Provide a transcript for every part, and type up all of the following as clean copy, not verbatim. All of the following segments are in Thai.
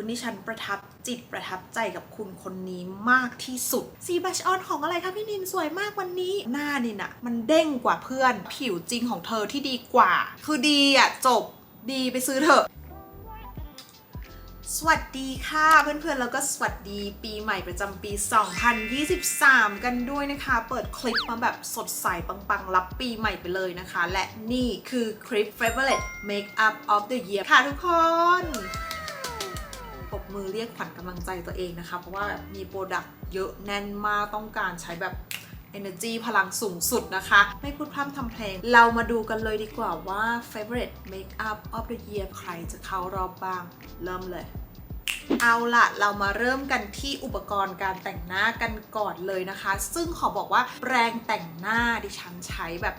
ที่ฉันประทับจิตประทับใจกับคุณคนนี้มากที่สุดสีบัชออนของอะไรคะพี่นินสวยมากวันนี้หน้านินอะมันเด้งกว่าเพื่อนผิวจริงของเธอที่ดีกว่าคือดีอะจบดีไปซื้อเถอะสวัสดีค่ะเพื่อนๆแล้วก็สวัสดีปีใหม่ประจำปี 2023 กันด้วยนะคะเปิดคลิปมาแบบสดใสปังๆรับปีใหม่ไปเลยนะคะและนี่คือคลิป Favorite Makeup of the Year ค่ะทุกคนปรบมือเรียกขวัญกำลังใจตัวเองนะคะเพราะว่ามีโปรดักต์เยอะแน่นมากต้องการใช้แบบ energy พลังสูงสุดนะคะไม่พูดพร่ำทำเพลงเรามาดูกันเลยดีกว่าว่า Favorite Makeup of the Year ใครจะเข้ารอบบ้างเริ่มเลยเอาล่ะเรามาเริ่มกันที่อุปกรณ์การแต่งหน้ากันก่อนเลยนะคะซึ่งขอบอกว่าแปรงแต่งหน้าดิฉันใช้แบบ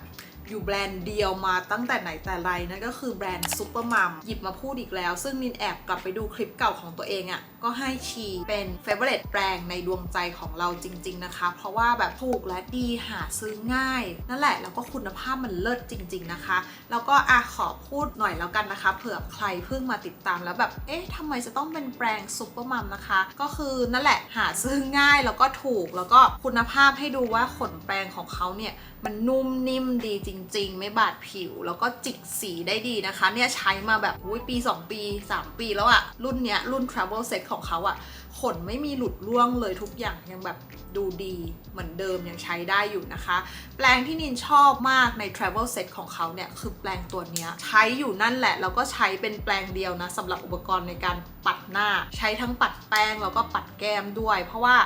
อยู่แบรนด์เดียวมาตั้งแต่ไหนแต่ไรนั่นก็คือแบรนด์ซูเปอร์มัมหยิบมาพูดอีกแล้วซึ่งนินแอบกลับไปดูคลิปเก่าของตัวเองอะ่ะก็ให้ชีเป็น Favorite แปรงในดวงใจของเราจริงๆนะคะเพราะว่าแบบถูกและดีหาซื้อง่ายนั่นแหละแล้วก็คุณภาพมันเลิศจริงๆนะคะแล้วก็ขอพูดหน่อยแล้วกันนะคะเผื่อใครเพิ่งมาติดตามแล้วแบบเอ๊ะทำไมจะต้องเป็นแปรงซูเปอร์มัมนะคะก็คือนั่นแหละหาซื้อง่ายแล้วก็ถูกแล้วก็คุณภาพให้ดูว่าขนแปรงของเขาเนี่ยมันนุ่มนิ่มดีจริงๆไม่บาดผิวแล้วก็จิกสีได้ดีนะคะเนี่ยใช้มาแบบปี2ปี3ปีแล้วอะรุ่นเนี้ยรุ่น Travel Set ของเขาอะขนไม่มีหลุดร่วงเลยทุกอย่างยังแบบดูดีเหมือนเดิมยังใช้ได้อยู่นะคะแปรงที่นินชอบมากใน Travel Set ของเขาเนี่ยคือแปรงตัวเนี้ยใช้อยู่นั่นแหละแล้วก็ใช้เป็นแปรงเดียวนะสำหรับอุปกรณ์ในการปัดหน้าใช้ทั้งปัดแป้งแล้วก็ปัดแก้มด้วยเพราะว่า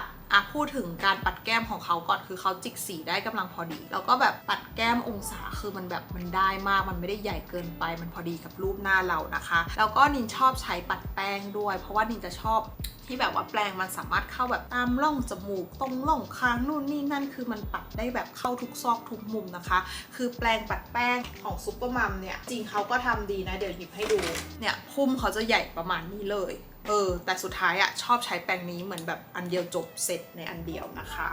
พูดถึงการปัดแก้มของเขาก่อนคือเขาจิกสีได้กำลังพอดีแล้วก็แบบปัดแก้มองศาคือมันแบบมันได้มากมันไม่ได้ใหญ่เกินไปมันพอดีกับรูปหน้าเรานะคะแล้วก็นินชอบใช้ปัดแป้งด้วยเพราะว่านินจะชอบที่แบบว่าแปรงมันสามารถเข้าแบบตามร่องจมูกตรงร่องคางนู่นนี่นั่นคือมันปัดได้แบบเข้าทุกซอกทุกมุมนะคะคือแปรงปัดแป้งของซุปเปอร์มัมเนี่ยจริงเขาก็ทำดีนะเดี๋ยวหยิบให้ดูเนี่ยพุ่มเขาจะใหญ่ประมาณนี้เลยแต่สุดท้ายชอบใช้แปรงนี้เหมือนแบบอันเดียวจบเสร็จในอันเดียวนะคะ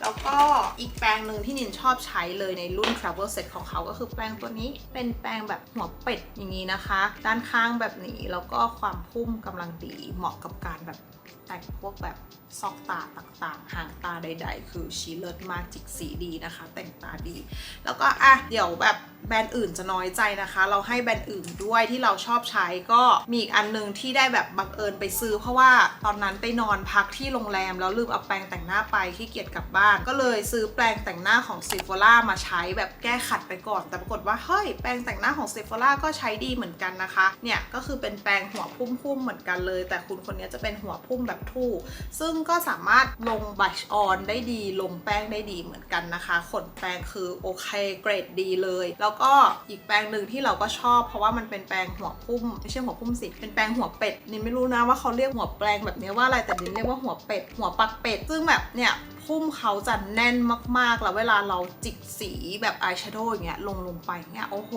แล้วก็อีกแปรงหนึ่งที่นินชอบใช้เลยในรุ่น Travel Set ของเขาก็คือแปรงตัวนี้เป็นแปรงแบบหัวเป็ดอย่างนี้นะคะด้านข้างแบบนี้แล้วก็ความพุ่มกำลังดีเหมาะกับการแบบแต่งพวกแบบซอกตาต่างๆหางตาใดๆคือชีเลิศมากจิกสีดีนะคะแต่งตาดีแล้วก็เดี๋ยวแบบแบรนด์อื่นจะน้อยใจนะคะเราให้แบรนด์อื่นด้วยที่เราชอบใช้ก็มีอีกอันนึงที่ได้แบบบังเอิญไปซื้อเพราะว่าตอนนั้นไปนอนพักที่โรงแรมแล้วลืมเอาแปรงแต่งหน้าไปขี้เกียจกลับบ้านก็เลยซื้อแปรงแต่งหน้าของ Sephora มาใช้แบบแก้ขัดไปก่อนแต่ปรากฏว่าเฮ้ยแปรงแต่งหน้าของ Sephora ก็ใช้ดีเหมือนกันนะคะเนี่ยก็คือเป็นแปรงหัวพุ่มๆเหมือนกันเลยแต่คุณคนนี้จะเป็นหัวพุ่มแบบทู่ซึ่งก็สามารถลงบัชออนได้ดีลงแป้งได้ดีเหมือนกันนะคะขนแปรงคือโอเคเกรดดีเลยแล้วก็อีกแปรงหนึ่งที่เราก็ชอบเพราะว่ามันเป็นแปรงหัวพุ่มไม่ใช่หัวพุ่มสิเป็นแปรงหัวเป็ดนินไม่รู้นะว่าเขาเรียกหัวแปรงแบบนี้ว่าอะไรแต่นินเรียกว่าหัวเป็ดหัวปักเป็ดซึ่งแบบเนี่ยพุ่มเขาจะแน่นมากๆแล้วเวลาเราจิกสีแบบอายแชโดว์อย่างเงี้ยลงไปเนี่ยโอ้โห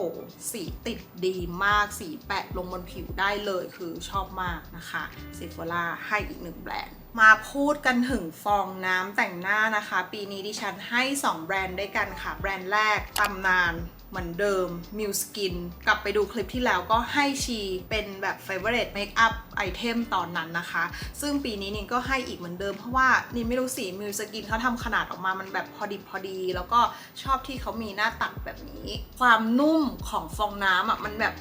สีติดดีมากสีแปะลงบนผิวได้เลยคือชอบมากนะคะ Sephora ให้อีก1แบรนด์มาพูดกันถึงฟองน้ำแต่งหน้านะคะปีนี้ดิฉันให้2แบรนด์ด้วยกันค่ะแบรนด์แรกตำนานเหมือนเดิม Miu Skin กลับไปดูคลิปที่แล้วก็ให้ชีเป็นแบบ favorite makeup item ตอนนั้นนะคะซึ่งปีนี้นินก็ให้อีกเหมือนเดิมเพราะว่านินไม่รู้สิ Miu Skin เขาทำขนาดออกมามันแบบพอดีแล้วก็ชอบที่เขามีหน้าตัดแบบนี้ความนุ่มของฟองน้ำมันแบบ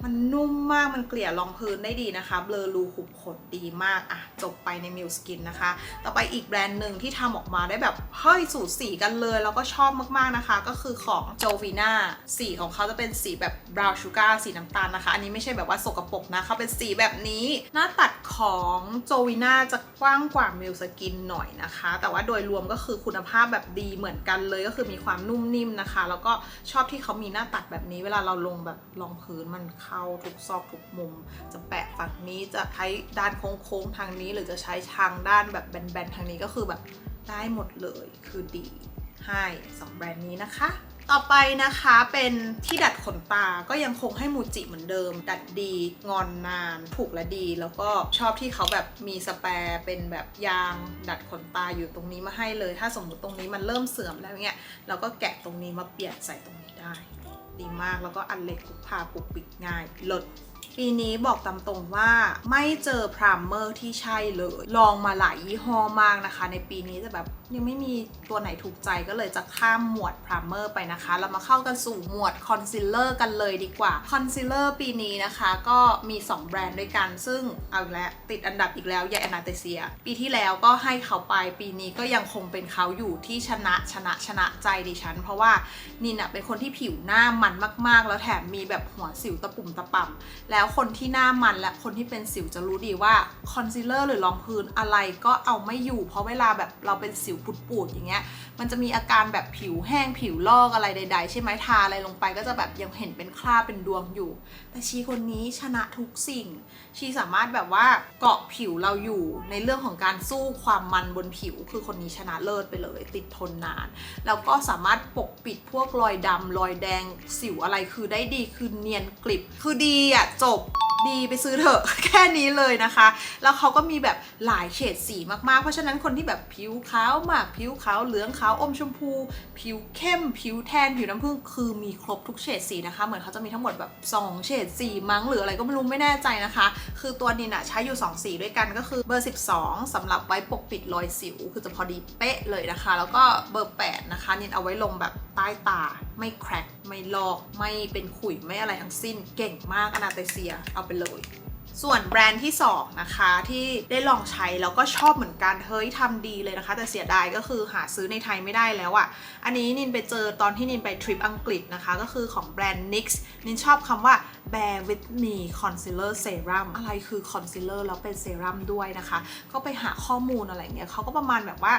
มันนุ่มมากมันเกลี่ยรองพื้นได้ดีนะคะเบลอรูขุมขนดีมากจบไปใน Miu Skin นะคะต่อไปอีกแบรนด์หนึ่งที่ทำออกมาได้แบบเฮ้ยสูสีกันเลยแล้วก็ชอบมากๆนะคะก็คือของ Jovina สีของเขาจะเป็นสีแบบ brown sugar สีน้ำตาลนะคะอันนี้ไม่ใช่แบบว่าสกปรกนะเขาเป็นสีแบบนี้หน้าตัดของ Jovina จะกว้างกว่า Miu Skin หน่อยนะคะแต่ว่าโดยรวมก็คือคุณภาพแบบดีเหมือนกันเลยก็คือมีความนุ่มนิ่มนะคะแล้วก็ชอบที่เขามีหน้าตัดแบบนี้เวลาเราลงแบบรองพื้นมันเข้าทุกซอกทุกมุมจะแปะฝั่งนี้จะใช้ด้านโค้งๆทางนี้หรือจะใช้ทางด้านแบบแบนๆทางนี้ก็คือแบบได้หมดเลยคือดีให้2แบรนด์นี้นะคะต่อไปนะคะเป็นที่ดัดขนตาก็ยังคงให้มูจิเหมือนเดิมดัดดีงอนนานถูกและดีแล้วก็ชอบที่เขาแบบมีสแปร์เป็นแบบยางดัดขนตาอยู่ตรงนี้มาให้เลยถ้าสมมุติตรงนี้มันเริ่มเสื่อมแล้วเนี่ยเราก็แกะตรงนี้มาเปลี่ยนใส่ตรงนี้ได้ดีมากแล้วก็อันเล็กพกพาปุกปิกง่ายเลิศ ปีนี้บอกตามตรงว่าไม่เจอพรามเมอร์ที่ใช่เลยลองมาหลายยี่ห้อมากนะคะในปีนี้แต่แบบยังไม่มีตัวไหนถูกใจก็เลยจะข้ามหมวดพรามเมอร์ไปนะคะเรามาเข้ากันสู่หมวดคอนซีลเลอร์กันเลยดีกว่าคอนซีลเลอร์ปีนี้นะคะก็มี2แบรนด์ด้วยกันซึ่งเอาแล้วติดอันดับอีกแล้วยาแอนาเตเซียปีที่แล้วก็ให้เขาไปปีนี้ก็ยังคงเป็นเขาอยู่ที่ชนะใจดิฉันเพราะว่านินอะเป็นคนที่ผิวหน้ามันมากๆแล้วแถมมีแบบหัวสิวตะปุ่มตะป่ำแล้วคนที่หน้ามันและคนที่เป็นสิวจะรู้ดีว่าคอนซีลเลอร์หรือรองพื้นอะไรก็เอาไม่อยู่เพราะเวลาแบบเราเป็นสิวปูดๆอย่างเงี้ยมันจะมีอาการแบบผิวแห้งผิวลอกอะไรใดๆใช่ไหมทาอะไรลงไปก็จะแบบยังเห็นเป็นคราบเป็นดวงอยู่แต่ชีคนนี้ชนะทุกสิ่งชีสามารถแบบว่าเกาะผิวเราอยู่ในเรื่องของการสู้ความมันบนผิวคือคนนี้ชนะเลิศไปเลยติดทนนานแล้วก็สามารถปกปิดพวกรอยดำรอยแดงสิวอะไรคือได้ดีคือเนียนกริบคือดีอ่ะจบดีไปซื้อเถอะ แค่นี้เลยนะคะแล้วเขาก็มีแบบหลายเฉดสีมากๆเพราะฉะนั้นคนที่แบบผิวขาวมากผิวขาวเหลืองขาวอมชมพูผิวเข้มผิวแทนผิวน้ำผึ้งคือมีครบทุกเฉดสีนะคะเหมือนเขาจะมีทั้งหมดแบบ2เฉดสีมั้งหรืออะไรก็ไม่รู้ไม่แน่ใจนะคะคือตัวนี้นะใช้อยู่2สีด้วยกันก็คือเบอร์12สำหรับไว้ปกปิดรอยสิวคือจะพอดีเป๊ะเลยนะคะแล้วก็เบอร์8นะคะนินเอาไว้ลงแบบใต้ตาไม่แคร็กไม่ลอกไม่เป็นขุยไม่อะไรทั้งสิ้นเก่งมากอนาเตเซียเอาไปเลยส่วนแบรนด์ที่2นะคะที่ได้ลองใช้แล้วก็ชอบเหมือนกันเฮ้ยทำดีเลยนะคะแต่เสียดายก็คือหาซื้อในไทยไม่ได้แล้วอ่ะอันนี้นินไปเจอตอนที่นินไปทริปอังกฤษนะคะก็คือของแบรนด์ NYX นินชอบคำว่า Bear with me concealer serum อะไรคือ concealer แล้วเป็นเซรั่มด้วยนะคะก็ไปหาข้อมูลอะไรเงี้ยเขาก็ประมาณแบบว่า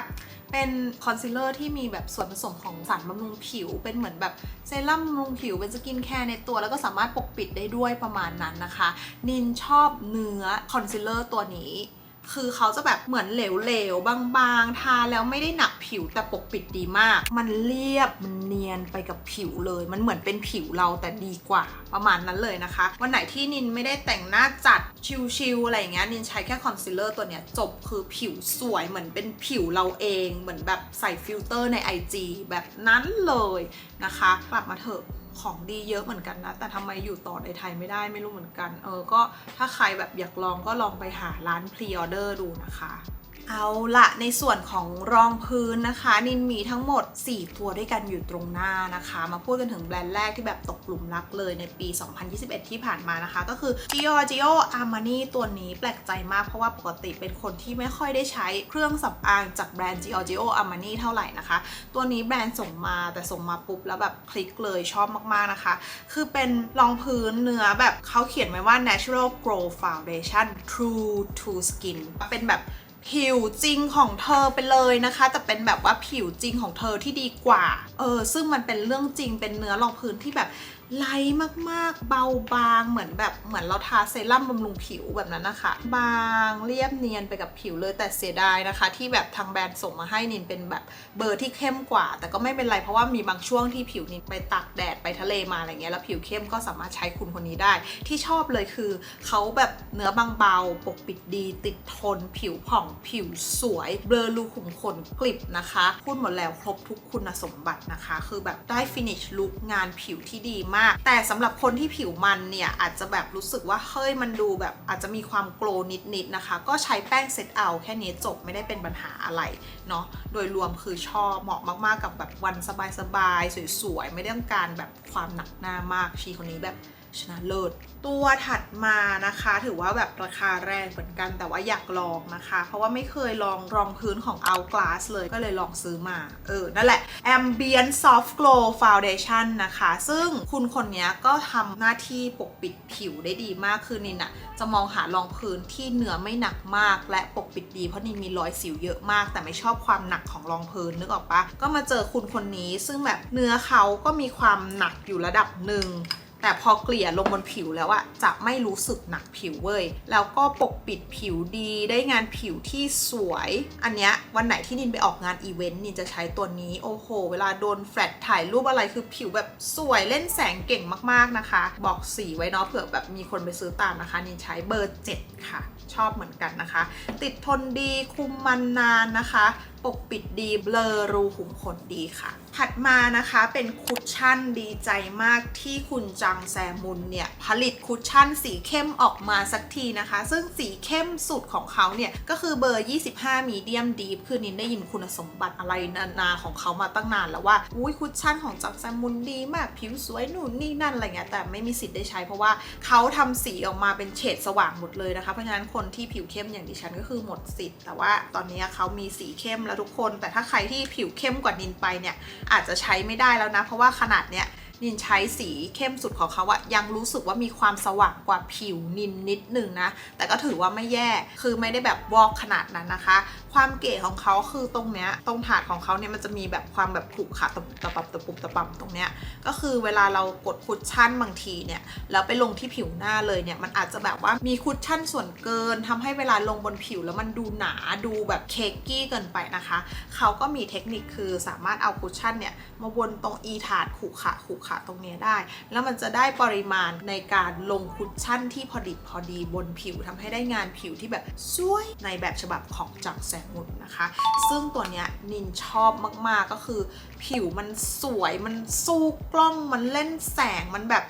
เป็นคอนซีลเลอร์ที่มีแบบส่วนผสมของสารบำรุงผิวเป็นเหมือนแบบเซรั่มบำรุงผิวเป็นสกินแคร์ในตัวแล้วก็สามารถปกปิดได้ด้วยประมาณนั้นนะคะนินชอบเนื้อคอนซีลเลอร์ตัวนี้คือเขาจะแบบเหมือนเหลวๆบางๆทาแล้วไม่ได้หนักผิวแต่ปกปิดดีมากมันเรียบมันเนียนไปกับผิวเลยมันเหมือนเป็นผิวเราแต่ดีกว่าประมาณนั้นเลยนะคะวันไหนที่นินไม่ได้แต่งหน้าจัดชิลๆอะไรอย่างเงี้ยนินใช้แค่คอนซีลเลอร์ตัวเนี้ยจบคือผิวสวยเหมือนเป็นผิวเราเองเหมือนแบบใส่ฟิลเตอร์ใน IG แบบนั้นเลยนะคะกลับมาเถอะของดีเยอะเหมือนกันนะแต่ทำไมอยู่ต่อในไทยไม่ได้ไม่รู้เหมือนกันก็ถ้าใครแบบอยากลองก็ลองไปหาร้านพรีออเดอร์ดูนะคะเอาละในส่วนของรองพื้นนะคะนินมีทั้งหมด4ตัวด้วยกันอยู่ตรงหน้านะคะมาพูดกันถึงแบรนด์แรกที่แบบตกหลุมรักเลยในปี 2021 ที่ผ่านมานะคะก็คือ Giorgio Armani ตัวนี้แปลกใจมากเพราะว่าปกติเป็นคนที่ไม่ค่อยได้ใช้เครื่องสำอางจากแบรนด์ Giorgio Armani เท่าไหร่นะคะตัวนี้แบรนด์ส่งมาแต่ส่งมาปุ๊บแล้วแบบคลิกเลยชอบมากๆนะคะคือเป็นรองพื้นเนื้อแบบเขาเขียนไว้ว่า Natural Glow Foundation True to Skin เป็นแบบผิวจริงของเธอไปเลยนะคะแต่เป็นแบบว่าผิวจริงของเธอที่ดีกว่าซึ่งมันเป็นเรื่องจริงเป็นเนื้อรองพื้นที่แบบไลท์มากๆเบาบางเหมือนเราทาเซรั่มบำรุงผิวแบบนั้นนะคะบางเรียบเนียนไปกับผิวเลยแต่เสียดายนะคะที่แบบทางแบรนด์ส่งมาให้นินเป็นแบบเบอร์ที่เข้มกว่าแต่ก็ไม่เป็นไรเพราะว่ามีบางช่วงที่ผิวนินไปตากแดดไปทะเลมาอะไรเงี้ยแล้วผิวเข้มก็สามารถใช้คุณคนนี้ได้ที่ชอบเลยคือเขาแบบเนื้อบางเบาปกปิดดีติดทนผิวผ่องผิวสวยเบลอรูขุมขนกลิบนะคะพูดหมดแล้วครบทุกคุณสมบัตินะคะคือแบบได้ฟินิชลุคงานผิวที่ดีมากแต่สำหรับคนที่ผิวมันเนี่ยอาจจะแบบรู้สึกว่าเฮ้ยมันดูแบบอาจจะมีความโกลนิดๆนะคะก็ใช้แป้งเซตเอาแค่นี้จบไม่ได้เป็นปัญหาอะไรเนาะโดยรวมคือชอบเหมาะมากๆกับแบบวันสบายๆสวยๆไม่ได้ต้องการแบบความหนักหน้ามากชีคนนี้แบบชนะเลิศตัวถัดมานะคะถือว่าแบบราคาแรงเหมือนกันแต่ว่าอยากลองนะคะเพราะว่าไม่เคยลองรองพื้นของ Hourglass เลยก็เลยลองซื้อมานั่นแหละ Ambient Soft Glow Foundation นะคะซึ่งคุณคนนี้ก็ทำหน้าที่ปกปิดผิวได้ดีมากคือนินจะมองหารองพื้นที่เนื้อไม่หนักมากและปกปิดดีเพราะนินมีรอยสิวเยอะมากแต่ไม่ชอบความหนักของรองพื้นนึกออกปะก็มาเจอคุณคนนี้ซึ่งแบบเนื้อเขาก็มีความหนักอยู่ระดับหนึ่งแต่พอเกลี่ยลงบนผิวแล้วอะจะไม่รู้สึกหนักผิวเว้ยแล้วก็ปกปิดผิวดีได้งานผิวที่สวยอันเนี้ยวันไหนที่นินไปออกงานอีเวนต์นินจะใช้ตัวนี้โอ้โหเวลาโดนแฟลชถ่ายรูปอะไรคือผิวแบบสวยเล่นแสงเก่งมากๆนะคะบอกสีไว้เนาะเผื่อแบบมีคนไปซื้อตามนะคะนินใช้เบอร์ 7ค่ะชอบเหมือนกันนะคะติดทนดีคุมมันนานนะคะ ปกปิดดีเบลอรูขุมขนดีค่ะถัดมานะคะเป็นคุชชั่นดีใจมากที่คุณจังแซมุนเนี่ยผลิตคุชชั่นสีเข้มออกมาสักทีนะคะซึ่งสีเข้มสุดของเขาเนี่ยก็คือเบอร์25มีเดียมดีฟคือนินได้ยินคุณสมบัติอะไรนาของเขามาตั้งนานแล้วว่าอุ้ยคุชชั่นของจังแซมุนดีมากผิวสวยนู่นนี่นั่นอะไรเงี้ยแต่ไม่มีสิทธิ์ได้ใช้เพราะว่าเขาทำสีออกมาเป็นเฉดสว่างหมดเลยนะคะเพราะฉะนั้นคนที่ผิวเข้มอย่างดิฉันก็คือหมดสิทธิ์แต่ว่าตอนนี้เขามีสีเข้มแล้วทุกคนแต่ถ้าใครที่ผิวเข้มกว่านินไปเนี่ยอาจจะใช้ไม่ได้แล้วนะเพราะว่าขนาดเนี้ยนินใช้สีเข้มสุดของเขาอะยังรู้สึกว่ามีความสว่างกว่าผิวนินนิดนึงนะแต่ก็ถือว่าไม่แย่คือไม่ได้แบบวอกขนาดนั้นนะคะความเก๋ของเขาคือตรงเนี้ยตรงถาดของเขาเนี่ยมันจะมีแบบความแบบขรุขระตะปุบตะปับตรงเนี้ยก็คือเวลาเรากดคุชชั่นบางทีเนี่ยแล้วไปลงที่ผิวหน้าเลยเนี่ยมันอาจจะแบบว่ามีคุชชั่นส่วนเกินทำให้เวลาลงบนผิวแล้วมันดูหนาดูแบบเค้กกี้เกินไปนะคะเขาก็มีเทคนิคคือสามารถเอาคุชชั่นเนี่ยมาวนตรงอีถาดขรุขระตรงนี้ได้แล้วมันจะได้ปริมาณในการลงคุชชั่นที่พอดีบนผิวทำให้ได้งานผิวที่แบบสวยในแบบฉบับของจังแซมุนนะคะซึ่งตัวเนี้ยนินชอบมากๆก็คือผิวมันสวยมันสู้กล้องมันเล่นแสงมันแบบ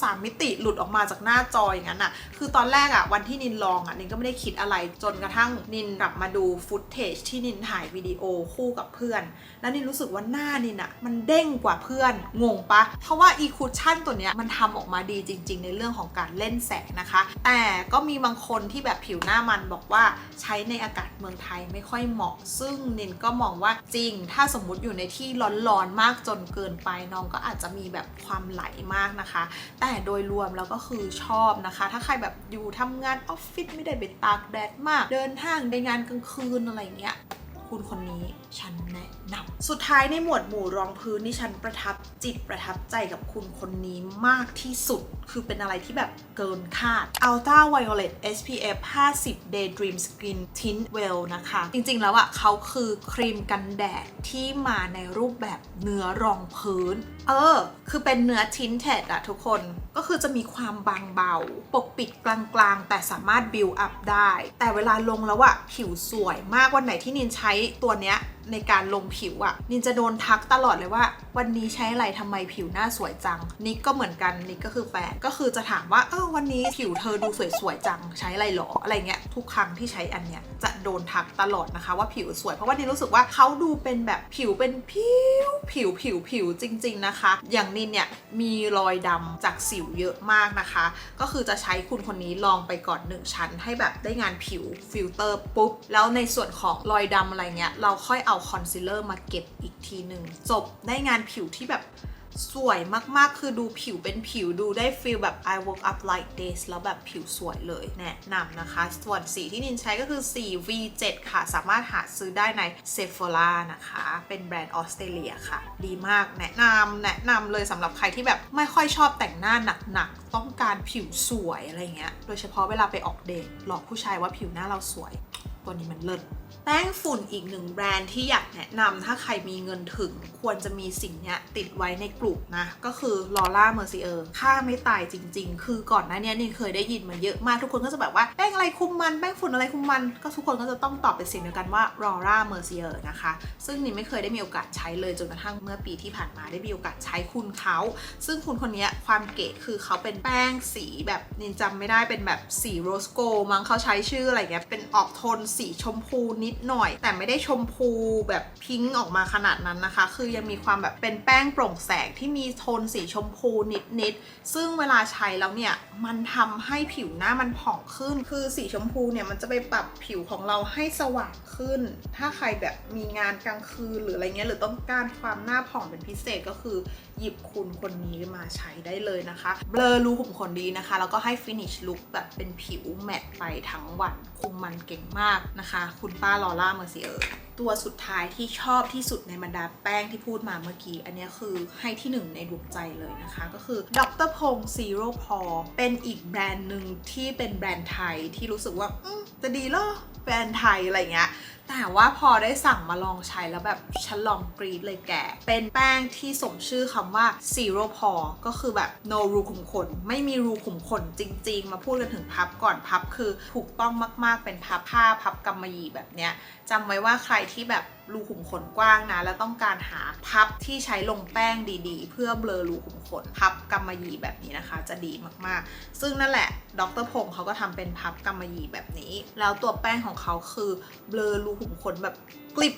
3 มิติหลุดออกมาจากหน้าจออย่างนั้นอ่ะคือตอนแรกอ่ะวันที่นินลองอ่ะนินก็ไม่ได้คิดอะไรจนกระทั่งนินกลับมาดูฟุตเทจที่นินถ่ายวิดีโอคู่กับเพื่อนแล้วนินรู้สึกว่าหน้านินอ่ะมันเด้งกว่าเพื่อนงงปะเพราะว่าอีคูชั่นตัวเนี้ยมันทำออกมาดีจริงๆในเรื่องของการเล่นแสงนะคะแต่ก็มีบางคนที่แบบผิวหน้ามันบอกว่าใช้ในอากาศเมืองไทยไม่ค่อยเหมาะซึ่งนินก็มองว่าจริงถ้าสมมุติอยู่ในที่ร้อนๆมากจนเกินไปน้องก็อาจจะมีแบบความไหลมากนะคะแต่โดยรวมแล้วก็คือชอบนะคะถ้าใครแบบอยู่ทำงานออฟฟิศไม่ได้ไปตากแดดมากเดินห้างในงานกลางคืนอะไรเงี้ยคุณคนนี้ฉันแนะนำสุดท้ายในหมวดหมู่รองพื้นที่ฉันประทับจิตประทับใจกับคุณคนนี้มากที่สุดคือเป็นอะไรที่แบบเกินคาด Ultra Violet SPF 50 Daydream Skin Tint Well นะคะจริงๆแล้วอะเขาคือครีมกันแดดที่มาในรูปแบบเนื้อรองพื้นคือเป็นเนื้อ tinted อะทุกคนก็คือจะมีความบางเบาปกปิดกลางๆแต่สามารถ build up ได้แต่เวลาลงแล้วอะผิวสวยมากวันไหนที่นินใช้ตัวเนี้ยในการลงผิวอะนินจะโดนทักตลอดเลยว่าวันนี้ใช้อะไรทำไมผิวหน้าสวยจังนิกก็เหมือนกันนิกก็คือแฟนก็คือจะถามว่าวันนี้ผิวเธอดูสวยๆจังใช้อะไรหรออะไรเงี้ยทุกครั้งที่ใช้อันเนี้ยจะโดนทักตลอดนะคะว่าผิวสวยเพราะว่านินรู้สึกว่าเขาดูเป็นแบบผิวเป็นผิวจริงๆนะคะอย่างนินเนี่ยมีรอยดำจากสิวเยอะมากนะคะก็คือจะใช้คุณคนนี้ลองไปก่อน1ชั้นให้แบบได้งานผิวฟิลเตอร์ปุ๊บแล้วในส่วนของรอยดำอะไรเงี้ยเราค่อยเอาคอนซีลเลอร์มาเก็บอีกทีหนึ่งจบได้งานผิวที่แบบสวยมากๆคือดูผิวเป็นผิวดูได้ฟีลแบบ I woke up like this แล้วแบบผิวสวยเลยแนะนำนะคะส่วนสีที่นินใช้ก็คือสี V7 ค่ะสามารถหาซื้อได้ใน Sephora นะคะเป็นแบรนด์ออสเตรเลียค่ะดีมากแนะนำเลยสำหรับใครที่แบบไม่ค่อยชอบแต่งหน้าหนักๆต้องการผิวสวยอะไรเงี้ยโดยเฉพาะเวลาไปออกเดทหลอกผู้ชายว่าผิวหน้าเราสวยตัวนี้มันเลิศแป้งฝุ่นอีกหนึ่งแบรนด์ที่อยากแนะนำถ้าใครมีเงินถึงควรจะมีสิ่งนี้ติดไว้ในกลุ่มนะก็คือ Laura Mercier ค่าไม่ตายจริงๆคือก่อนหน้านี้นี่เคยได้ยินมาเยอะมากทุกคนก็จะแบบว่าแป้งอะไรคุมมันแป้งฝุ่นอะไรคุมมันก็ทุกคนก็จะต้องตอบเป็นเสียงเดียวกันว่า Laura Mercier นะคะซึ่งนี่ไม่เคยได้มีโอกาสใช้เลยจนกระทั่งเมื่อปีที่ผ่านมาได้มีโอกาสใช้คุณเขาซึ่งคุณคนนี้ความเก๋คือเขาเป็นแป้งสีแบบนินจำไม่ได้เป็นแบบสีโรสโกมั้งเขาใช้ชื่ออะไรเงี้ยเป็นออกโทนสีชมพูนิดหน่อยแต่ไม่ได้ชมพูแบบพิงค์ออกมาขนาดนั้นนะคะคือยังมีความแบบเป็นแป้งโปร่งแสงที่มีโทนสีชมพูนิดซึ่งเวลาใช้แล้วเนี่ยมันทำให้ผิวหน้ามันผ่องขึ้นคือสีชมพูเนี่ยมันจะไปปรับผิวของเราให้สว่างขึ้นถ้าใครแบบมีงานกลางคืนหรืออะไรเงี้ยหรือต้องการความหน้าผ่องเป็นพิเศษก็คือหยิบคุณคนนี้มาใช้ได้เลยนะคะเบลอรูขุมขนดีนะคะแล้วก็ให้ฟินิชลุคแบบเป็นผิวแมตต์ไปทั้งวันคุมมันเก่งมากนะคะคุณป้าลอร่าเมอร์ซิเออร์ตัวสุดท้ายที่ชอบที่สุดในบรรดาแป้งที่พูดมาเมื่อกี้อันนี้คือให้ที่หนึ่งในดวงใจเลยนะคะก็คือดร.พงศ์ Zero Pore เป็นอีกแบรนด์หนึ่งที่เป็นแบรนด์ไทยที่รู้สึกว่าจะดีเหรอแบรนด์ไทยอะไรเงี้ยแต่ว่าพอได้สั่งมาลองใช้แล้วแบบฉันลองกรี๊ดเลยแกเป็นแป้งที่สมชื่อคำว่า Zero Pore ก็คือแบบ no รูขุมขนไม่มีรูขุมขนจริงๆมาพูดกันถึงพับก่อนพับคือถูกต้องมากๆเป็นพับผ้าพับกำมะหยี่แบบเนี้ยจำไว้ว่าใคร ที่แบบรูขุมขนกว้างนะแล้วต้องการหาพับที่ใช้ลงแป้งดีๆเพื่อเบลอรูขุมขนพับกำมะหยี่แบบนี้นะคะจะดีมากๆซึ่งนั่นแหละดร.พงษ์เขาก็ทำเป็นพับกำมะหยี่แบบนี้แล้วตัวแป้งของเขาคือเบลอรูขุมขนแบบกลิบ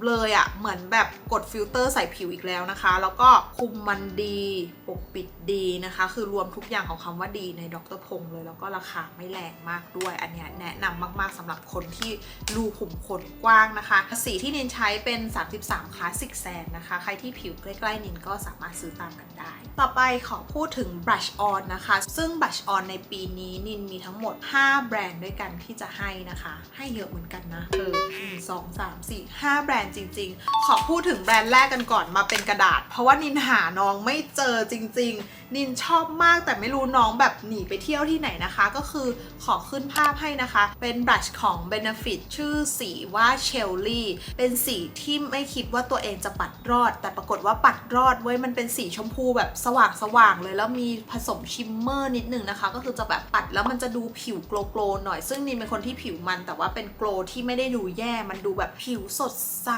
เลยอะเหมือนแบบกดฟิลเตอร์ใส่ผิวอีกแล้วนะคะแล้วก็คุมมันดีปกปิดดีนะคะคือรวมทุกอย่างของคำว่าดีในดร.พงษ์เลยแล้วก็ราคาไม่แรงมากด้วยอันนี้แนะนำมากๆสำหรับคนที่รูขุมขนกว้างนะคะสีที่นินใช้เป็น33 Classic Sand นะคะใครที่ผิวใกล้ๆนินก็สามารถซื้อตามกันได้ต่อไปขอพูดถึง Blush On นะคะซึ่ง Blush On ในปีนี้นินมีทั้งหมด5แบรนด์ด้วยกันที่จะให้นะคะให้เยอะเหมือนกันนะ1 2 3 4 5แบรนด์จริงๆขอพูดถึงแบรนด์แรกกันก่อนมาเป็นกระดาษเพราะว่านินหาน้องไม่เจอจริงๆนินชอบมากแต่ไม่รู้น้องแบบหนีไปเที่ยวที่ไหนนะคะก็คือขอขึ้นภาพให้นะคะเป็นบลัชของ Benefit ชื่อสีว่า Shelly เป็นสีที่ไม่คิดว่าตัวเองจะปัดรอดแต่ปรากฏว่าปัดรอดเว้ยมันเป็นสีชมพูแบบสว่างๆเลยแล้วมีผสมชิมเมอร์นิดนึงนะคะก็คือจะแบบปัดแล้วมันจะดูผิวโกลๆหน่อยซึ่งนินเป็นคนที่ผิวมันแต่ว่าเป็นโกลที่ไม่ได้ดูแย่มันดูแบบผิวสดใส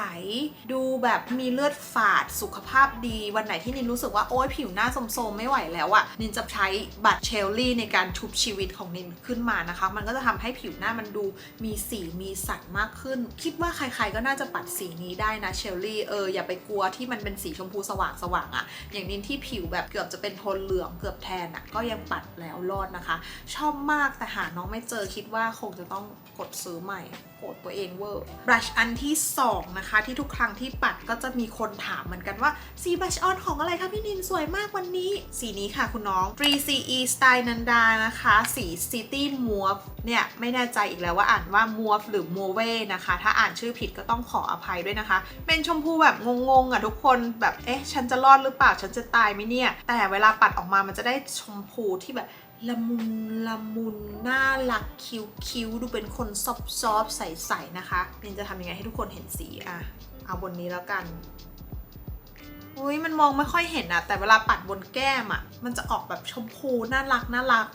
ดูแบบมีเลือดฝาดสุขภาพดีวันไหนที่นินรู้สึกว่าโอ๊ยผิวหน้าโทรมๆไม่ไหวแล้วอะนินจะใช้บัตรเชลลี่ในการชุบชีวิตของนินขึ้นมานะคะมันก็จะทำให้ผิวหน้ามันดูมีสีมีสันมากขึ้นคิดว่าใครๆก็น่าจะปัดสีนี้ได้นะเชลลี่อย่าไปกลัวที่มันเป็นสีชมพูสว่างๆอะอย่างนินที่ผิวแบบเกือบจะเป็นโทนเหลืองเกือบแทนอะก็ยังปัดแล้วรอดนะคะชอบมากแต่หาน้องไม่เจอคิดว่าคงจะต้องกดซื้อใหม่โกรธตัวเองเวอร์บลัชอันที่2นะคะที่ทุกครั้งที่ปัดก็จะมีคนถามเหมือนกันว่าสีบลัชออนของอะไรคะพี่นินสวยมากวันนี้สีนี้ค่ะคุณน้อง 3CE Style นันดานะคะสี City Mauve เนี่ยไม่แน่ใจอีกแล้วว่าอ่านว่า Mauve หรือ Mauve นะคะถ้าอ่านชื่อผิดก็ต้องขออภัยด้วยนะคะเป็นชมพูแบบงงๆอ่ะทุกคนแบบฉันจะรอดหรือเปล่าฉันจะตายไหมเนี่ยแต่เวลาปัดออกมามันจะได้ชมพูที่แบบละมุนน่ารักคิ้วดูเป็นคนซอฟใสๆนะคะนินจะทำยังไงให้ทุกคนเห็นสีเอาบนนี้แล้วกันอุ้ยมันมองไม่ค่อยเห็นอะแต่เวลาปัดบนแก้มอะมันจะออกแบบชมพูน่ารัก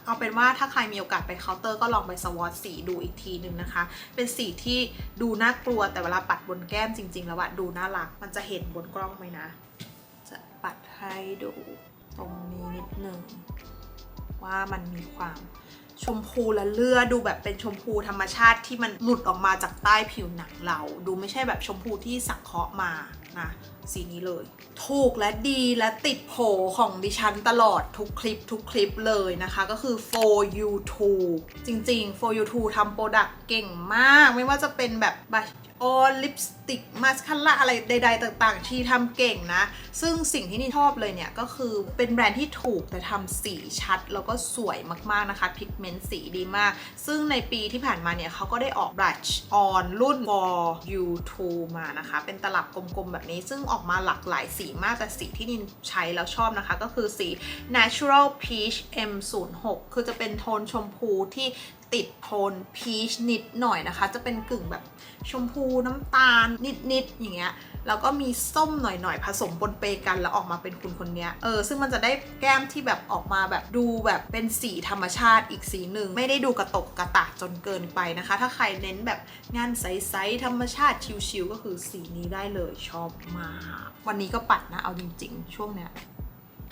เอาเป็นว่าถ้าใครมีโอกาสไปเคาน์เตอร์ก็ลองไปสวอตสีดูอีกทีนึงนะคะเป็นสีที่ดูน่ากลัวแต่เวลาปัดบนแก้มจริงๆแล้วอะดูน่ารักมันจะเห็นบนกล้องไหมนะจะปัดให้ดูตรงนี้นิดนึงว่ามันมีความชมพูและเลือดดูแบบเป็นชมพูธรรมชาติที่มันหลุดออกมาจากใต้ผิวหนังเราดูไม่ใช่แบบชมพูที่สังเคราะห์มานะสีนี้เลยถูกและดีและติดโผของดิฉันตลอดทุกคลิปเลยนะคะก็คือ For You Too จริงๆ For You Too ทำโปรดักต์เก่งมากไม่ว่าจะเป็นแบบลิปสติกมาสคาร่าอะไรใดๆต่างๆที่ทำเก่งนะซึ่งสิ่งที่นี่ชอบเลยเนี่ยก็คือเป็นแบรนด์ที่ถูกแต่ทำสีชัดแล้วก็สวยมากๆนะคะพิกเมนต์สีดีมากซึ่งในปีที่ผ่านมาเนี่ยเขาก็ได้ออก Blush On รุ่น For You Too มานะคะเป็นตลับกลมๆแบบนี้ซึ่งออกมาหลากหลายสีมากแต่สีที่นินใช้แล้วชอบนะคะก็คือสี Natural Peach M06 คือจะเป็นโทนชมพูที่ติดโทนพีชนิดหน่อยนะคะจะเป็นกึ่งแบบชมพูน้ำตาลนิดอย่างเงี้ยแล้วก็มีส้มหน่อยผสมปนเปกันแล้วออกมาเป็นคุณคนเนี้ยซึ่งมันจะได้แก้มที่แบบออกมาแบบดูแบบเป็นสีธรรมชาติอีกสีหนึ่งไม่ได้ดูกระตกกระตากจนเกินไปนะคะถ้าใครเน้นแบบงานใสๆธรรมชาติชิลๆก็คือสีนี้ได้เลยชอบมากวันนี้ก็ปัดนะเอาจริงๆช่วงเนี้ย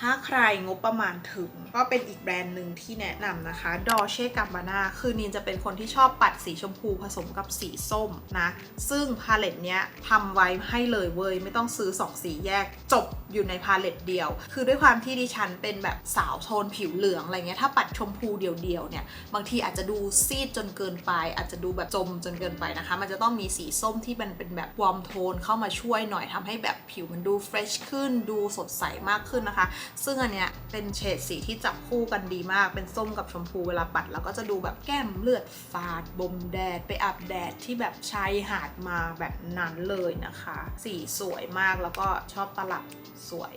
ถ้าใครงบประมาณถึงก็เป็นอีกแบรนด์หนึ่งที่แนะนำนะคะ Dolce Gabbana คือนินจะเป็นคนที่ชอบปัดสีชมพูผสมกับสีส้มนะซึ่งพาเลตเนี้ยทำไว้ให้เลยเว้ยไม่ต้องซื้อ2สีแยกจบอยู่ในพาเลตเดียวคือด้วยความที่ดิฉันเป็นแบบสาวโทนผิวเหลืองอะไรเงี้ยถ้าปัดชมพูเดียวเนี่ยบางทีอาจจะดูซีดจนเกินไปอาจจะดูแบบจมจนเกินไปนะคะมันจะต้องมีสีส้มที่มันเป็นแบบวอร์มโทนเข้ามาช่วยหน่อยทำให้แบบผิวมันดูเฟรชขึ้นดูสดใสมากขึ้นนะคะซึ่งอันเนี้ยเป็นเฉดสีที่จับคู่กันดีมากเป็นส้มกับชมพูเวลาปัดแล้วก็จะดูแบบแก้มเลือดฝาดบ่มแดดไปอาบแดดที่แบบชายหาดมาแบบนั้นเลยนะคะสีสวยมากแล้วก็ชอบตลับสวย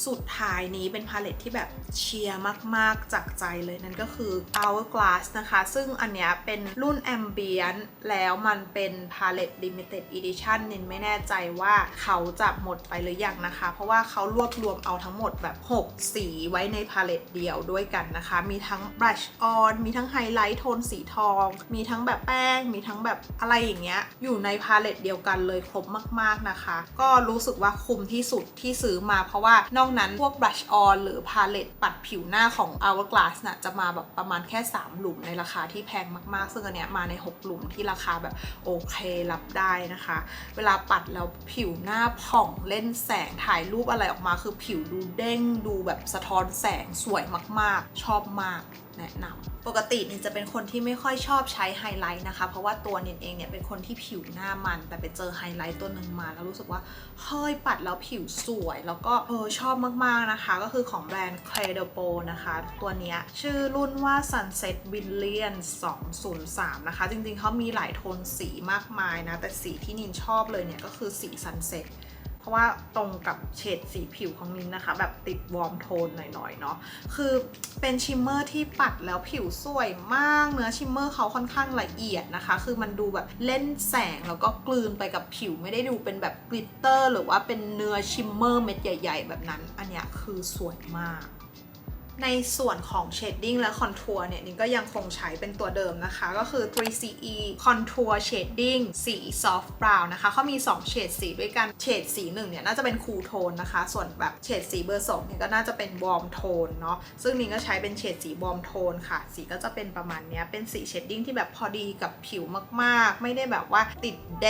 สุดท้ายนี้เป็นพาเลตที่แบบเชียร์มากๆจากใจเลยนั่นก็คือ Hourglass นะคะซึ่งอันเนี้ยเป็นรุ่น Ambient แล้วมันเป็นพาเลต Limited Edition นินไม่แน่ใจว่าเขาจะหมดไปหรือยังนะคะเพราะว่าเขารวบรวมเอาทั้งหมดแบบ6สีไว้ในพาเลตเดียวด้วยกันนะคะมีทั้ง Brush On มีทั้งไฮไลท์โทนสีทองมีทั้งแบบแป้งมีทั้งแบบอะไรอย่างเงี้ยอยู่ในพาเลตเดียวกันเลยครบมากๆนะคะก็รู้สึกว่าคุ้มที่สุดที่ซื้อมาเพราะว่านอกนั้นพวก Brush On หรือพาเลตปัดผิวหน้าของ Hourglass น่ะจะมาแบบประมาณแค่3หลุมในราคาที่แพงมากๆซึ่งอันเนี้ยมาใน6หลุมที่ราคาแบบโอเครับได้นะคะเวลาปัดแล้วผิวหน้าผ่องเล่นแสงถ่ายรูปอะไรออกมาคือผิวดูเด้งดูแบบสะท้อนแสงสวยมากๆชอบมากแนะนำปกตินินจะเป็นคนที่ไม่ค่อยชอบใช้ไฮไลท์นะคะเพราะว่าตัวนินเองเนี่ยเป็นคนที่ผิวหน้ามันแต่ไปเจอไฮไลท์ตัวหนึ่งมาแล้วรู้สึกว่าเฮ้ยปัดแล้วผิวสวยแล้วก็ชอบมากๆนะคะก็คือของแบรนด์ Credible นะคะตัวเนี้ยชื่อรุ่นว่า Sunset Brilliance 203นะคะจริงๆเขามีหลายโทนสีมากมายนะแต่สีที่นินชอบเลยเนี่ยก็คือสี Sunsetเพราะว่าตรงกับเฉดสีผิวของนินนะคะแบบติดวอร์มโทนหน่อยๆเนาะคือเป็นชิมเมอร์ที่ปัดแล้วผิวสวยมากเนื้อชิมเมอร์เขาค่อนข้างละเอียดนะคะคือมันดูแบบเล่นแสงแล้วก็กลืนไปกับผิวไม่ได้ดูเป็นแบบกลิตเตอร์หรือว่าเป็นเนื้อชิมเมอร์เม็ดใหญ่ๆแบบนั้นอันเนี้ยคือสวยมากในส่วนของเชดดิ้งและคอนทัวร์เนี่ยนิงก็ยังคงใช้เป็นตัวเดิมนะคะก็คือ 3CE Contour Shading สี Soft Brown นะคะเขามี2เฉดสีด้วยกันเฉดสี1เนี่ยน่าจะเป็นคูลโทนนะคะส่วนแบบเฉดสีเบอร์2เนี่ยก็น่าจะเป็นวอร์มโทนเนาะซึ่งนิงก็ใช้เป็นเฉดสีวอร์มโทนค่ะสีก็จะเป็นประมาณนี้เป็นสีเชดดิ้งที่แบบพอดีกับผิวมากๆไม่ได้แบบว่าติดแด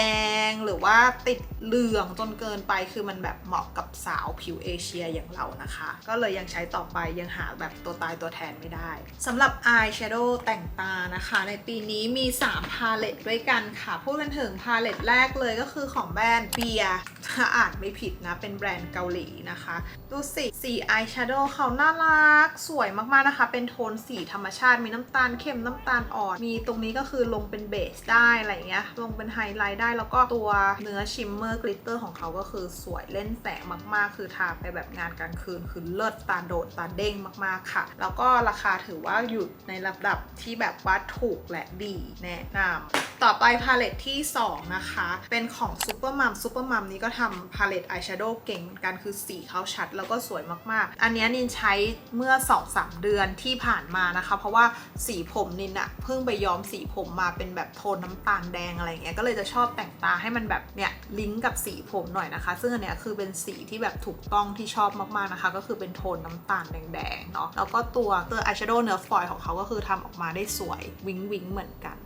งหรือว่าติดเหลืองจนเกินไปคือมันแบบเหมาะกับสาวผิวเอเชียอย่างเรานะคะก็เลยยังใช้ต่อไปยังหาแบบตัวตายตัวแทนไม่ได้สำหรับ Eyeshadow แต่งตานะคะในปีนี้มี3พาเลตด้วยกันค่ะพูดกันถึงพาเลตแรกเลยก็คือของแบรนด์เบียร์ถ้าอ่านไม่ผิดนะเป็นแบรนด์เกาหลีนะคะดูสี Eyeshadow เขาน่ารักสวยมากๆนะคะเป็นโทนสีธรรมชาติมีน้ำตาลเข้มน้ำตาลอ่อนมีตรงนี้ก็คือลงเป็นเบสได้อะไรเงี้ยลงเป็นไฮไลท์ได้แล้วก็ตัวเนื้อชิมเมอร์กลิตเตอร์ของเขาก็คือสวยเล่นแสงมากๆคือทาไปแบบงานกลางคืนคือเลิศตาโดดตาเด้งมากๆค่ะแล้วก็ราคาถือว่าอยู่ในระดับที่แบบว่าถูกและดีแนะนำต่อไปพาเลตที่2นะคะเป็นของซูเปอร์มัมนี้ก็ทำพาเลตอายแชโดว์เก่งเหมือนกันคือสีเขาชัดแล้วก็สวยมากๆอันนี้นินใช้เมื่อ 2-3 เดือนที่ผ่านมานะคะเพราะว่าสีผมนินอะเพิ่งไปย้อมสีผมมาเป็นแบบโทนน้ำตาลแดงอะไรเงี้ยก็เลยจะชอบแต่งตาให้มันแบบเนี่ยลิงก์กับสีผมหน่อยนะคะซึ่งอันเนี้ยคือเป็นสีที่แบบถูกต้องที่ชอบมากๆนะคะก็คือเป็นโทนน้ำตาลแดงๆเนาะแล้วก็ตัวอายแชโดว์เนื้อฟอยล์ของเขาก็คือทำออกมาได้สวยวิงเหมือนกัน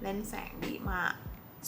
เล่นแสงดีมาก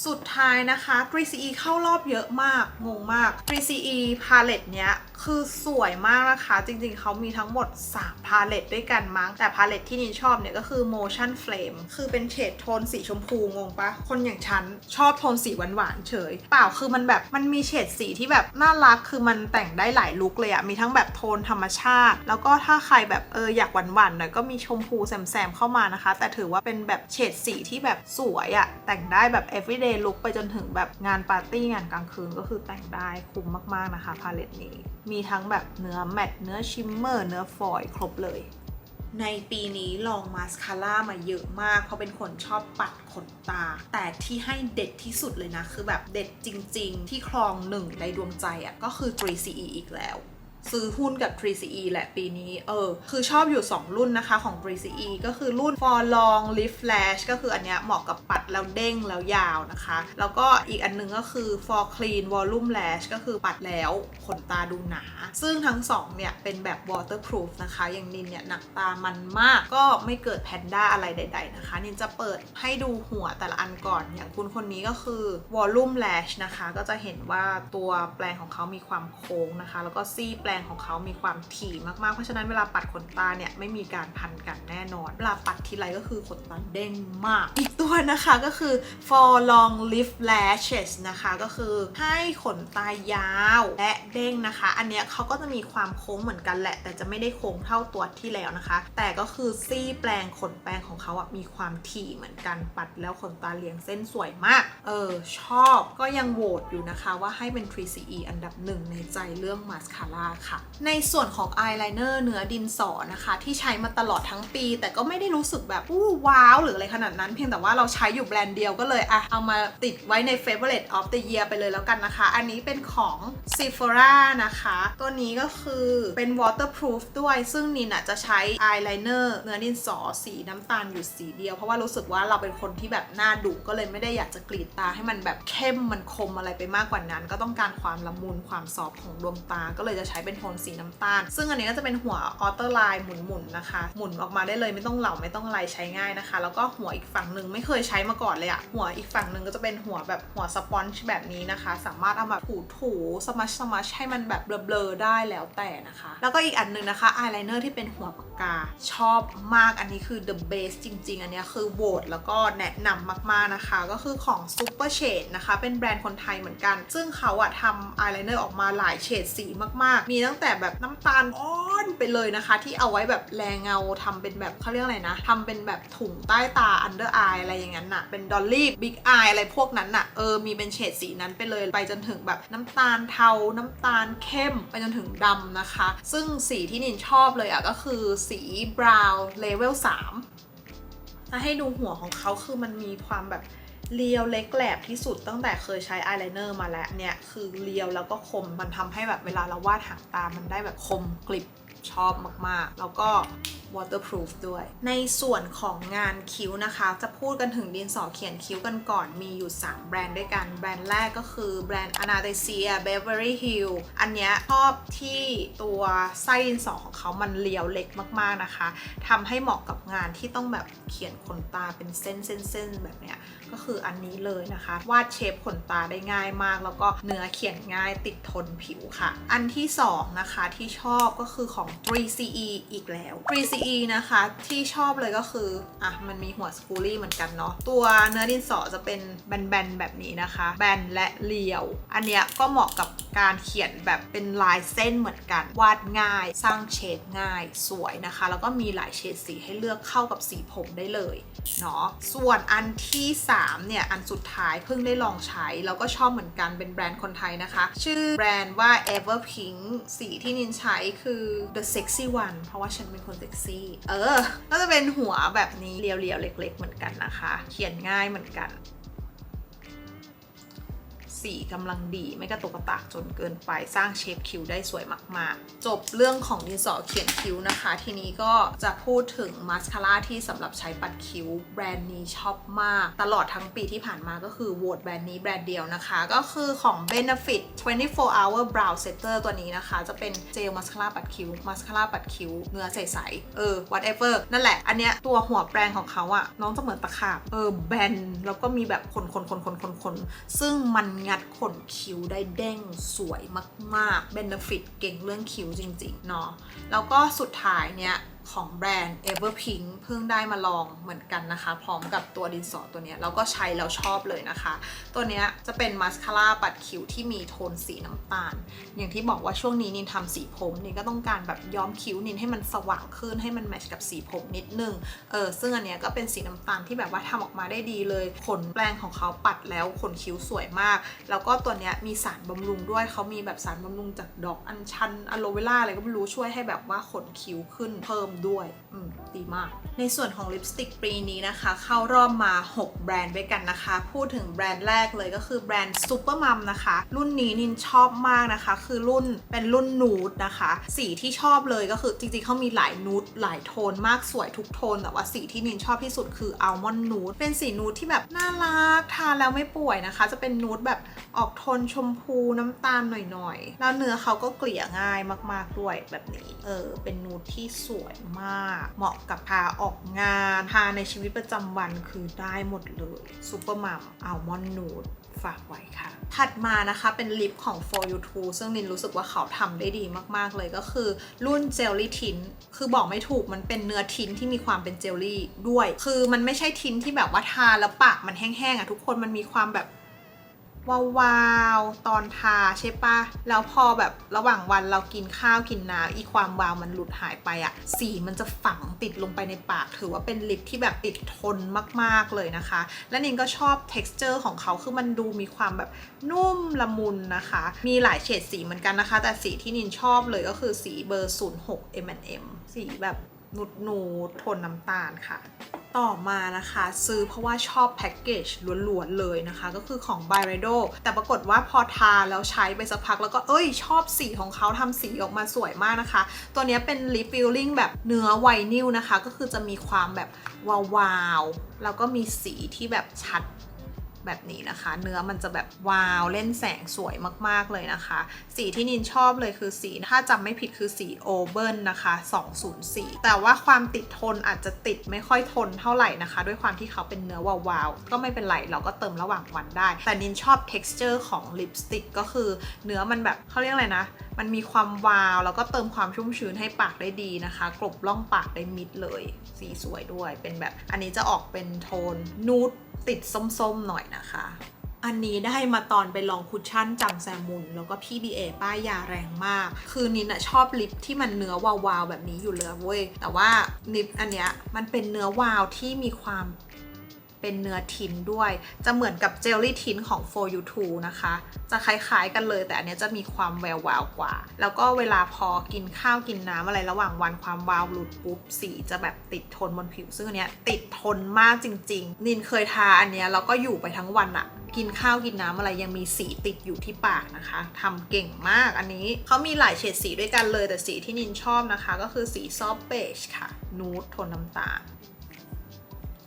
สุดท้ายนะคะ 3CE เข้ารอบเยอะมากงงมาก 3CE พาเลตเนี้ยคือสวยมากนะคะจริงๆเขามีทั้งหมด3พาเลตด้วยกันมั้งแต่พาเลตที่นินชอบเนี่ยก็คือ Motion Flame คือเป็นเฉดโทนสีชมพูงงปะคนอย่างฉันชอบโทนสีหวานๆเฉยเปล่าคือมันแบบมันมีเฉดสีที่แบบน่ารักคือมันแต่งได้หลายลุคเลยอะมีทั้งแบบโทนธรรมชาติแล้วก็ถ้าใครแบบอยากหวานๆหน่อยก็มีชมพูแซมๆเข้ามานะคะแต่ถือว่าเป็นแบบเฉดสีที่แบบสวยอะแต่งได้แบบ everyday look ไปจนถึงแบบงานปาร์ตี้งานกลางคืนก็คือแต่งได้คุ้มมากๆนะคะพาเลตนี้มีทั้งแบบเนื้อแมตต์เนื้อชิมเมอร์เนื้อฟอยล์ครบเลยในปีนี้ลองมาสคาร่ามาเยอะมากเพราะเป็นคนชอบปัดขนตาแต่ที่ให้เด็ดที่สุดเลยนะคือแบบเด็ดจริงๆที่ครองหนึ่งในดวงใจอ่ะก็คือ 3CE อีกแล้วซื้อหุ้นกับ 3CE แหละปีนี้คือชอบอยู่ 2 รุ่นนะคะของ 3CE ก็คือรุ่น For Long Lift Lash ก็คืออันเนี้ยเหมาะกับปัดแล้วเด้งแล้วยาวนะคะแล้วก็อีกอันนึงก็คือ For Clean Volume Lash ก็คือปัดแล้วขนตาดูหนาซึ่งทั้ง2เนี่ยเป็นแบบ waterproof นะคะอย่างนินเนี่ยหนักตามันมากก็ไม่เกิดแพนด้าอะไรใดๆนะคะนินจะเปิดให้ดูหัวแต่ละอันก่อนอย่างคุณคนนี้ก็คือ Volume Lash นะคะก็จะเห็นว่าตัวแปรงของเขามีความโค้งนะคะแล้วก็ซี่แปรงของเขามีความถี่มากๆเพราะฉะนั้นเวลาปัดขนตาเนี่ยไม่มีการพันกันแน่นอนเวลาปัดทีไรก็คือขนตาเด้งมากอีกตัวนะคะก็คือ For Long Lift Lashes นะคะก็คือให้ขนตายาวและเด้งนะคะอันเนี้ยเขาก็จะมีความโค้งเหมือนกันแหละแต่จะไม่ได้โค้งเท่าตัวที่แล้วนะคะแต่ก็คือซี่แปรงขนแปรงของเขาอะมีความถี่เหมือนกันปัดแล้วขนตาเรียงเส้นสวยมากชอบก็ยังโหวตอยู่นะคะว่าให้เป็น 3CE อันดับ1ในใจเรื่องมาสคาร่า ค่ะในส่วนของอายไลเนอร์เนื้อดินสอนะคะที่ใช้มาตลอดทั้งปีแต่ก็ไม่ได้รู้สึกแบบว้าวหรืออะไรขนาดนั้นเพียงแต่ว่าเราใช้อยู่แบรนด์เดียวก็เลยเอามาติดไว้ใน Favorite of the Year ไปเลยแล้วกันนะคะอันนี้เป็นของ Sephora นะคะตัวนี้ก็คือเป็น waterproof ด้วยซึ่งนินจะใช้อายไลเนอร์เนื้อดินสอสีน้ำตาลอยู่สีเดียวเพราะว่ารู้สึกว่าเราเป็นคนที่แบบหน้าดุก็เลยไม่ได้อยากจะกรีดตาให้มันแบบเข้มมันคมอะไรไปมากกว่านั้นก็ต้องการความละมุนความซอฟต์ของดวงตาก็เลยจะใช้เป็นโทนสีน้ำตาลซึ่งอันนี้ก็จะเป็นหัวออโต้ไลน์หมุนๆนะคะหมุนออกมาได้เลยไม่ต้องเหลาไม่ต้องอะไรใช้ง่ายนะคะแล้วก็หัวอีกฝั่งหนึ่งไม่เคยใช้มาก่อนเลยอะหัวอีกฝั่งหนึ่งก็จะเป็นหัวแบบหัวสปอนจ์แบบนี้นะคะสามารถเอามาถูสมัชให้มันแบบเบลอๆได้แล้วแต่นะคะแล้วก็อีกอันนึงนะคะอายไลเนอร์ที่เป็นหัวปากกาชอบมากอันนี้คือ the best จริงๆอันนี้คือโหวตแล้วก็แนะนำมากๆนะคะก็คือของ Super Shade นะคะเป็นแบรนด์คนไทยเหมือนกันซึ่งเขาทำอายไลเนอร์ออกมาหลายเฉดสีมากๆมีตั้งแต่แบบน้ำตาลอ่อนไปเลยนะคะที่เอาไว้แบบแรงเงาทำเป็นแบบเขาเรียกอะไรนะทำเป็นแบบถุงใต้ตา under eye อะไรอย่างนั้นน่ะเป็นดอลลี่บิ๊กอายอะไรพวกนั้นน่ะมีเป็นเฉดสีนั้นไปเลยไปจนถึงแบบน้ำตาลเทาน้ำตาลเข้มไปจนถึงดำนะคะซึ่งสีที่นินชอบเลยก็คือสีบราวน์เลเวล 3ถ้าให้ดูหัวของเขาคือมันมีความแบบเรียวเล็กแหลบที่สุดตั้งแต่เคยใช้อายไลเนอร์มาแล้วเนี่ยคือเรียวแล้วก็คมมันทำให้แบบเวลาเราวาดหางตามันได้แบบคมกริบชอบมากๆแล้วก็ waterproof ด้วยในส่วนของงานคิ้วนะคะจะพูดกันถึงดินสอเขียนคิ้วกันก่อนมีอยู่3แบรนด์ด้วยกันแบรนด์แรกก็คือแบรนด์ Anastasia Beverly Hills อันเนี้ยชอบที่ตัวไส้ดินสอของเขามันเรียวเล็กมากๆนะคะทำให้เหมาะกับงานที่ต้องแบบเขียนขนตาเป็นเส้นแบบเนี้ยก็คืออันนี้เลยนะคะวาดเชฟขนตาได้ง่ายมากแล้วก็เนื้อเขียนง่ายติดทนผิวค่ะอันที่2นะคะที่ชอบก็คือของ 3CE อีกแล้ว 3CE นะคะที่ชอบเลยก็คือมันมีหัวสกูลี่เหมือนกันเนาะตัวเนื้อดินสอจะเป็นแบนๆแบบนี้นะคะแบนและเรียวอันเนี้ยก็เหมาะกับการเขียนแบบเป็นลายเส้นเหมือนกันวาดง่ายสร้างเฉดง่ายสวยนะคะแล้วก็มีหลายเฉดสีให้เลือกเข้ากับสีผมได้เลยเนาะส่วนอันที่3เนี่ยอันสุดท้ายเพิ่งได้ลองใช้แล้วก็ชอบเหมือนกันเป็นแบรนด์คนไทยนะคะชื่อแบรนด์ว่า Everpink สีที่นินใช้คือ The Sexy One เพราะว่าฉันเป็นคนเซ็กซี่ก็จะเป็นหัวแบบนี้เรียวๆเล็กๆเหมือนกันนะคะเขียนง่ายเหมือนกันสีกำลังดีไม่กระตุกกระตากจนเกินไปสร้างเชฟคิ้วได้สวยมากๆจบเรื่องของดินสอเขียนคิ้วนะคะทีนี้ก็จะพูดถึงมาสคาร่าที่สำหรับใช้ปัดคิ้วแบรนด์นี้ชอบมากตลอดทั้งปีที่ผ่านมาก็คือโหวตแบรนด์นี้แบรนด์เดียวนะคะก็คือของ Benefit 24 Hour Brow Setter ตัวนี้นะคะจะเป็นเจลมาสคาร่าปัดคิ้วมาสคาร่าปัดคิ้วเนื้อใสๆwhatever นั่นแหละอันเนี้ยตัวหัวแปรงของเขาน้องจะเหมือนตะขาบแบนแล้วก็มีแบบขนซึ่งมันงัดขนคิ้วได้เด้งสวยมากๆ Benefit เก่งเรื่องคิ้วจริงๆเนาะแล้วก็สุดท้ายเนี่ยของแบรนด์ Everpink เพิ่งได้มาลองเหมือนกันนะคะพร้อมกับตัวดินสอตัวนี้แล้วก็ใช้แล้วชอบเลยนะคะตัวนี้จะเป็นมาสคาร่าปัดคิ้วที่มีโทนสีน้ำตาลอย่างที่บอกว่าช่วงนี้นินทำสีผมนินก็ต้องการแบบย้อมคิ้วนินให้มันสว่างขึ้นให้มันแมทช์กับสีผมนิดนึงซึ่งอันเนี้ยก็เป็นสีน้ำตาลที่แบบว่าทำออกมาได้ดีเลยขนแปรงของเขาปัดแล้วขนคิ้วสวยมากแล้วก็ตัวเนี้ยมีสารบำรุงด้วยเขามีแบบสารบำรุงจากดอกอัญชันอะโลเวราอะไรก็ไม่รู้ช่วยให้แบบว่าขนคิ้วขึ้นเพิ่มด้วยดีมากในส่วนของลิปสติกปีนี้นะคะเข้ารอบมา6แบรนด์ด้วยกันนะคะพูดถึงแบรนด์แรกเลยก็คือแบรนด์ Super Mom นะคะรุ่นนี้นินชอบมากนะคะคือเป็นรุ่นนูดนะคะสีที่ชอบเลยก็คือจริงๆเขามีหลายนูดหลายโทนมากสวยทุกโทนแต่ว่าสีที่นินชอบที่สุดคืออัลมอนด์นูดเป็นสีนูดที่แบบน่ารักทาแล้วไม่ป่วยนะคะจะเป็นนูดแบบออกโทนชมพูน้ำตาลหน่อยๆแล้วเนื้อเขาก็เกลี่ยง่ายมากๆด้วยแบบนี้เป็นนูดที่สวยมากเหมาะกับทาออกงานทาในชีวิตประจำวันคือได้หมดเลย Super Mom Almond Nude ฝากไว้ค่ะถัดมานะคะเป็นลิปของ For You Too ซึ่งนินรู้สึกว่าเขาทำได้ดีมากๆเลยก็คือรุ่น Jelly Tint คือบอกไม่ถูกมันเป็นเนื้อทินที่มีความเป็นเจลลี่ด้วยคือมันไม่ใช่ทินที่แบบว่าทาแล้วปากมันแห้งๆทุกคนมันมีความแบบ วาวๆตอนทาใช่ปะแล้วพอแบบระหว่างวันเรากินข้าวกินน้ำอีความวาวมันหลุดหายไปอะสีมันจะฝังติดลงไปในปากถือว่าเป็นลิปที่แบบติดทนมากๆเลยนะคะและนินก็ชอบ texture ของเขาคือมันดูมีความแบบนุ่มละมุนนะคะมีหลายเฉดสีเหมือนกันนะคะแต่สีที่นินชอบเลยก็คือสีเบอร์ 06 M&M สีแบบนูดโทนน้ำตาลค่ะต่อมานะคะซื้อเพราะว่าชอบแพ็กเกจล้วนๆเลยนะคะก็คือของ Byredo แต่ปรากฏว่าพอทาแล้วใช้ไปสักพักแล้วก็ชอบสีของเขาทำสีออกมาสวยมากนะคะตัวนี้เป็นลิปฟิลลิ่งแบบเนื้อไวนิลนะคะก็คือจะมีความแบบวาวๆแล้วก็มีสีที่แบบชัดแบบนี้นะคะเนื้อมันจะแบบวาวเล่นแสงสวยมากๆเลยนะคะสีที่นินชอบเลยคือสีถ้าจำไม่ผิดคือสีโอเบิร์นนะคะ204แต่ว่าความติดทนอาจจะติดไม่ค่อยทนเท่าไหร่นะคะด้วยความที่เขาเป็นเนื้อวาวๆก็ไม่เป็นไรเราก็เติมระหว่างวันได้แต่นินชอบ texture ของลิปสติกก็คือเนื้อมันแบบเขาเรียกอะไรนะมันมีความวาวแล้วก็เติมความชุ่มชื้นให้ปากได้ดีนะคะกลบล่องปากได้มิดเลยสีสวยด้วยเป็นแบบอันนี้จะออกเป็นโทนนูดติดส้มๆหน่อยนะคะอันนี้ได้มาตอนไปลองคุชชั่นจังแซมุนแล้วก็พี่ BA ป้ายยาแรงมากคือนินชอบลิปที่มันเนื้อวาวๆแบบนี้อยู่เลยเว้ยแต่ว่าลิปอันเนี้ยมันเป็นเนื้อวาวที่มีความเป็นเนื้อทินด้วยจะเหมือนกับเจลลี่ทินของ For You To นะคะจะคล้ายๆกันเลยแต่อันนี้จะมีความแวววาวกว่าแล้วก็เวลาพอกินข้าวกินน้ำอะไรระหว่างวันความวาวหลุดปุ๊บสีจะแบบติดทนบนผิวซึ่งอันเนี้ยติดทนมากจริงๆนินเคยทาอันเนี้ยแล้วก็อยู่ไปทั้งวันอะกินข้าวกินน้ำอะไรยังมีสีติดอยู่ที่ปากนะคะทำเก่งมากอันนี้เขามีหลายเฉดสีด้วยกันเลยแต่สีที่นินชอบนะคะก็คือสีซอฟต์เบจค่ะนูดโทนน้ำตาล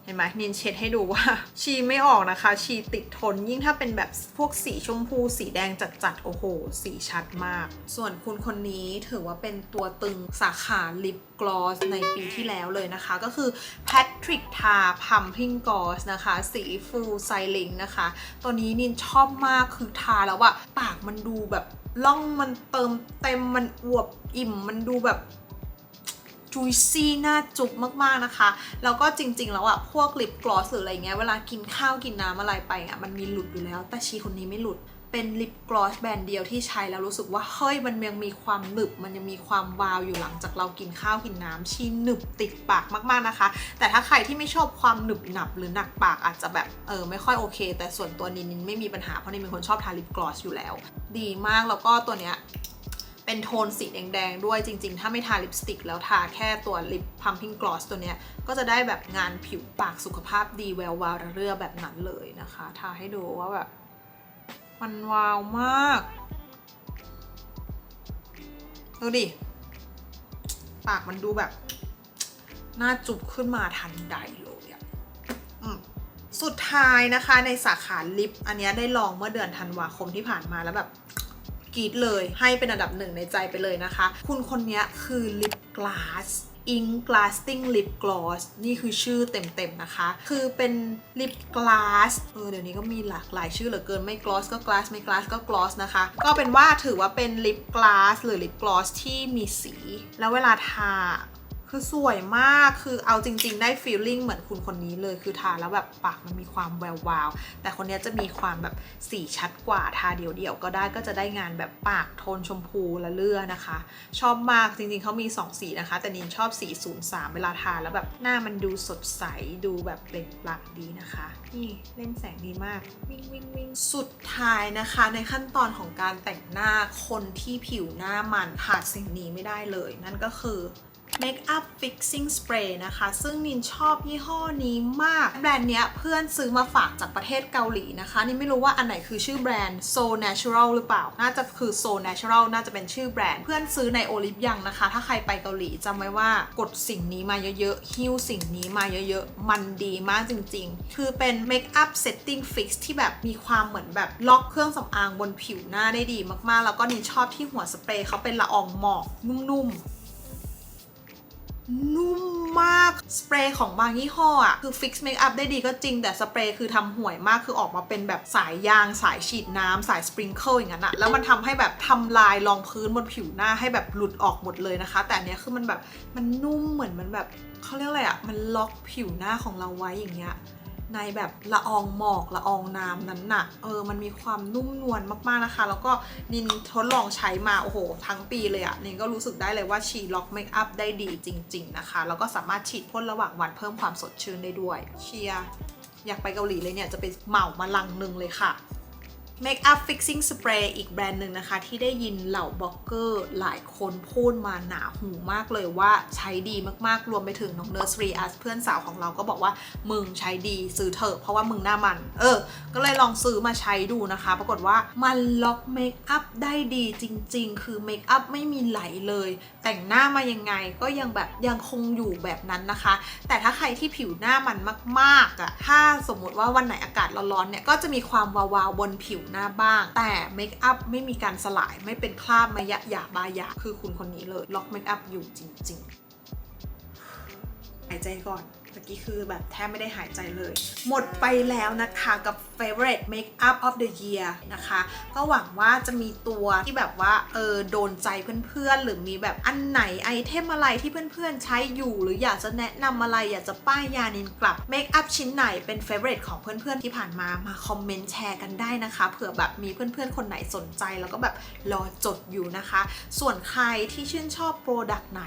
เห็นไหมนินเช็ดให้ดูว่าชีไม่ออกนะคะชีติดทนยิ่งถ้าเป็นแบบพวกสีชมพูสีแดงจัดๆโอ้โหสีชัดมากส่วนคุณคนนี้ถือว่าเป็นตัวตึงสาขาลิปกลอสในปีที่แล้วเลยนะคะก็คือ Patrick Ta Pumping Gloss นะคะสี Full Styling นะคะตัวนี้นินชอบมากคือทาแล้วอะปากมันดูแบบล่องมันเติมเต็มมันอวบอิ่มมันดูแบบจุยซี่น่าจุกมากๆนะคะแล้วก็จริงๆแล้วอะพวกลิปกลอสหรืออะไรเงี้ยเวลากินข้าวกินน้ำอะไรไปอะมันมีหลุดอยู่แล้วแต่ชีคนนี้ไม่หลุดเป็นลิปกลอสแบรนด์เดียวที่ใช้แล้วรู้สึกว่าเฮ้ยมันยังมีความหนึบมันยังมีความวาวอยู่หลังจากเรากินข้าวกินน้ำชีหนึบติดปากมากๆนะคะแต่ถ้าใครที่ไม่ชอบความหนึบหนับหรือหนักปากอาจจะแบบไม่ค่อยโอเคแต่ส่วนตัวนินไม่มีปัญหาเพราะนินเป็นคนชอบทาลิปกลอสอยู่แล้วดีมากแล้วก็ตัวเนี้ยเป็นโทนสีแดงๆด้วยจริงๆถ้าไม่ทาลิปสติกแล้วทาแค่ตัวลิปพัมพิงกลอสตัวเนี้ยก็จะได้แบบงานผิวปากสุขภาพดีแวววาวระเรื่อแบบนั้นเลยนะคะทาให้ดูว่าแบบมันวาวมากดูดิปากมันดูแบบน่าจุบขึ้นมาทันใดเลยอะสุดท้ายนะคะในสาขาลิปอันนี้ได้ลองเมื่อเดือนธันวาคมที่ผ่านมาแล้วแบบกรีดเลยให้เป็นอันดับหนึ่งในใจไปเลยนะคะคุณคนนี้คือลิปกลาสInk Lasting Lip Gloss นี่คือชื่อเต็มๆนะคะคือเป็นลิปกลาสเดี๋ยวนี้ก็มีหลากหลายชื่อเหลือเกินไม่กลอสก็กลาสไม่กลาสก็กลอสนะคะก็เป็นว่าถือว่าเป็นลิปกลาสหรือลิปกลอสที่มีสีแล้วเวลาทาคือสวยมากคือเอาจริงๆได้ฟีลลิ่งเหมือนคุณคนนี้เลยคือทาแล้วแบบปากมันมีความแวววาวแต่คนนี้จะมีความแบบสีชัดกว่าทาเดี่ยวๆก็ได้ก็จะได้งานแบบปากโทนชมพูละเลื่อนะคะชอบมากจริงๆเขามี2สีนะคะแต่นินชอบสี03เวลาทาแล้วแบบหน้ามันดูสดใสดูแบบเปล่งปลั่งดีนะคะนี่เล่นแสงดีมากวิ่งวิ่งวิ่งสุดท้ายนะคะในขั้นตอนของการแต่งหน้าคนที่ผิวหน้ามันขาดสิ่งนี้ไม่ได้เลยนั่นก็คือMakeup Fixing Spray นะคะซึ่งนินชอบยี่ห้อนี้มากแบรนด์เนี้ยเพื่อนซื้อมาฝากจากประเทศเกาหลีนะคะนี่ไม่รู้ว่าอันไหนคือชื่อแบรนด์ So Natural หรือเปล่าน่าจะคือ So Natural น่าจะเป็นชื่อแบรนด์เพื่อนซื้อในโอลิฟยังนะคะถ้าใครไปเกาหลีจำไว้ว่ากดสิ่งนี้มาเยอะๆหิ้วสิ่งนี้มาเยอะๆมันดีมากจริงๆคือเป็น Makeup Setting Fix ที่แบบมีความเหมือนแบบล็อกเครื่องสำอางบนผิวหน้าได้ดีมากๆแล้วก็นินชอบที่หัวสเปรย์เขาเป็นละอองหมอกนุ่มๆนุ่มมากสเปรย์ของบางยี่ห้ออ่ะคือฟิกซ์เมคอัพได้ดีก็จริงแต่สเปรย์คือทำห่วยมากคือออกมาเป็นแบบสายยางสายฉีดน้ำสายสปริงเกิลอย่างนั้นอะแล้วมันทำให้แบบทำลายรองพื้นบนผิวหน้าให้แบบหลุดออกหมดเลยนะคะแต่อันเนี้ยคือมันแบบมันนุ่มเหมือนมันแบบเขาเรียกอะไรอะมันล็อกผิวหน้าของเราไว้อย่างเงี้ย ในแบบละอองหมอกละอองน้ำนั้นน่ะมันมีความนุ่มนวลมากๆนะคะแล้วก็นินทดลองใช้มาโอ้โหทั้งปีเลยอะนินก็รู้สึกได้เลยว่าฉีดล็อกเมคอัพได้ดีจริงๆนะคะแล้วก็สามารถฉีดพ่นระหว่างวันเพิ่มความสดชื่นได้ด้วยเชียร์อยากไปเกาหลีเลยเนี่ยจะไปเหมามาลังหนึ่งเลยค่ะ Makeup Fixing Spray อีกแบรนด์หนึ่งนะคะที่ได้ยินเหล่าบล็อกเกอร์หลายคนพูดมาหนาหูมากเลยว่าใช้ดีมากๆรวมไปถึงน้องเนอร์สรีอัสเพื่อนสาวของเราก็บอกว่ามึงใช้ดีซื้อเถอะเพราะว่ามึงหน้ามันก็เลยลองซื้อมาใช้ดูนะคะปรากฏว่ามันล็อกเมคอัพได้ดีจริงๆคือเมคอัพไม่มีไหลเลยแต่งหน้ามายังไงก็ยังคงอยู่แบบนั้นนะคะแต่ถ้าใครที่ผิวหน้ามันมากๆถ้าสมมติว่าวันไหนอากาศร้อนๆเนี่ยก็จะมีความวาวๆบนผิวหน้าบ้างแต่เมคอัพไม่มีการสลายไม่เป็นคราบไม่ยะหยาบาหยาคือคุณคนนี้เลยล็อกเมคอัพอยู่จริงๆหายใจก่อนเมื่อกี้คือแบบแทบไม่ได้หายใจเลยหมดไปแล้วนะคะกับ favorite makeup of the year นะคะก็หวังว่าจะมีตัวที่แบบว่าโดนใจเพื่อนๆหรือมีแบบอันไหนไอเทมอะไรที่เพื่อนๆใช้อยู่หรืออยากจะแนะนำอะไรอยากจะป้ายยานินกลับ makeup ชิ้นไหนเป็น favorite ของเพื่อนๆที่ผ่านมาคอมเมนต์แชร์กันได้นะคะเผื่อแบบมีเพื่อนๆคนไหนสนใจแล้วก็แบบรอจดอยู่นะคะส่วนใครที่ชื่นชอบโปรดักต์ไหน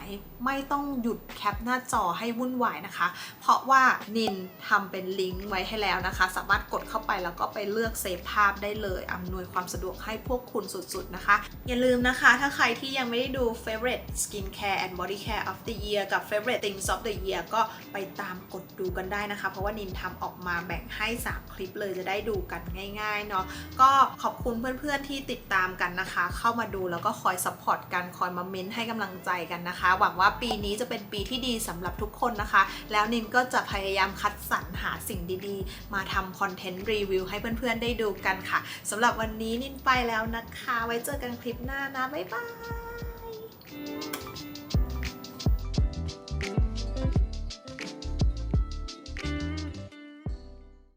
ไม่ต้องหยุดแคปหน้าจอให้วุ่นวายนะคะเพราะว่านินทำเป็นลิงก์ไว้ให้แล้วนะคะสามารถกดเข้าไปแล้วก็ไปเลือกเซฟภาพได้เลยอำนวยความสะดวกให้พวกคุณสุดๆนะคะอย่าลืมนะคะถ้าใครที่ยังไม่ได้ดู favorite skincare and body care of the year กับ favorite things of the year ก็ไปตามกดดูกันได้นะคะเพราะว่านินทำออกมาแบ่งให้3คลิปเลยจะได้ดูกันง่ายๆเนาะก็ขอบคุณเพื่อนๆที่ติดตามกันนะคะเข้ามาดูแล้วก็คอยซัพพอร์ตกันคอยมาเม้นให้กำลังใจกันนะคะหวังว่าปีนี้จะเป็นปีที่ดีสำหรับทุกคนนะคะแล้วนินก็จะพยายามคัดสรรหาสิ่งดีๆมาทำคอนเทนต์รีวิวให้เพื่อนๆได้ดูกันค่ะสำหรับวันนี้นินไปแล้วนะคะไว้เจอกันคลิปหน้านะบ๊ายบาย